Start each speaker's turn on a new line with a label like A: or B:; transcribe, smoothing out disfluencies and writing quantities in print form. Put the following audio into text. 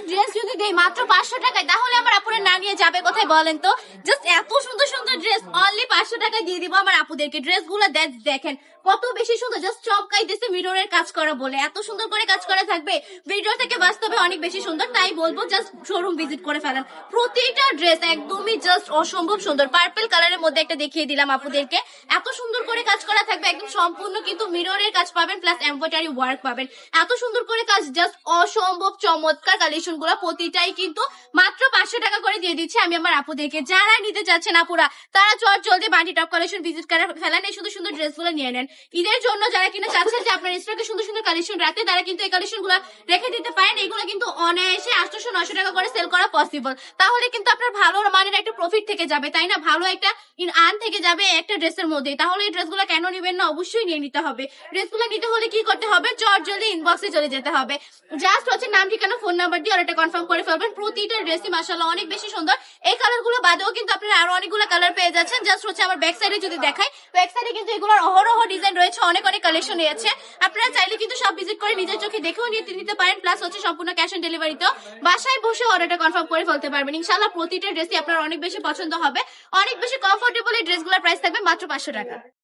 A: Dress যদি দেই মাত্র 500 টাকায়, তাহলে আমার আপুরা না নিয়ে যাবে কোথায় বলেন তো? জাস্ট এত সুন্দর সুন্দর ড্রেস অনলি 500 টাকায় দিয়ে দিব আমার আপুদেরকে। ড্রেসগুলো দেখেন কত বেশি সুন্দর, জাস্ট চমকাইতেছে মিররের কাজ করা বলে। এত সুন্দর করে কাজ করা থাকবে, ভিডিও থেকে বাস্তবে অনেক বেশি সুন্দর। তাই বলবো জাস্ট শোরুম ভিজিট করে ফেলেন। প্রতিটা ড্রেস একদমই জাস্ট অসম্ভব সুন্দর। পার্পল কালারের মধ্যে একটা দেখিয়ে দিলাম আপুদেরকে, এত সুন্দর করে কাজ করা থাকবে, একদম সম্পূর্ণ কিন্তু মিররের কাজ পাবেন, প্লাস এমব্রয়ডারি ওয়ার্ক পাবেন। এত সুন্দর করে কাজ, জাস্ট অসম্ভব চমৎকার কালেকশন গুলো প্রতিটাই কিন্তু মাত্র 500 টাকা করে দিয়ে দিচ্ছি আমি আমার আপুদেরকে। যারা নিতে চাচ্ছেন আপুরা, তারা চট জলদি বান্টি টপ কালেকশন ভিজিট করে ফেলেন, এই সুন্দর সুন্দর ড্রেস গুলো নিয়ে নেন। ঈদের জন্য যারা কিনা চাচ্ছেন যে আপনার স্টকে সুন্দর সুন্দর কালেকশন রাখতে, তারা কিন্তু এই কালেকশন গুলো রেখে দিতে পারেন। এগুলো কিন্তু অনায়াসে 800-900 টাকা করে সেল করা পসিবল। তাহলে কিন্তু আপনার ভালো মানের একটা প্রফিট থেকে যাবে, তাই না? ভালো একটা আর্ন থেকে যাবে একটা ড্রেসের মধ্যে। তাহলে এই ড্রেসগুলো কেন নিবেন না? অবশ্যই নিয়ে নিতে হবে। ড্রেসগুলো নিতে হলে কি করতে হবে? চট জলদি ইনবক্সে চলে যেতে হবে। জাস্ট হচ্ছে নাম, ঠিকানা, ফোন নাম্বার দিয়ে অর্ডারটা কনফার্ম করে ফেলবেন। প্রতিটা ড্রেসই মাশাআল্লাহ অনেক বেশি সুন্দর। এই কালার গুলো বাদেও কিন্তু আপনারা আরো অনেকগুলো কালার পেয়ে যাচ্ছেন। জাস্ট হচ্ছে আমার ব্যাক সাইডে যদি দেখাই, ব্যাক সাইডে কিন্তু এগুলোর অহরহ ডিজাইন রয়েছে, অনেক অনেক কালেকশন রয়েছে। আপনারা চাইলে কিন্তু সব ভিজিট করে নিজের চোখে দেখেও নিতে পারেন। প্লাস হচ্ছে সম্পূর্ণ ক্যাশ অন ডেলিভারিতেও বাসায় বসে অর্ডারটা কনফার্ম করে ফেলতে পারবেন। ইনশাআল্লাহ প্রতিটা ড্রেসই আপনার অনেক বেশি পছন্দ হবে, অনেক বেশি কমফোর্টেবল। এই ড্রেসগুলোর প্রাইস থাকবে মাত্র 500 টাকা।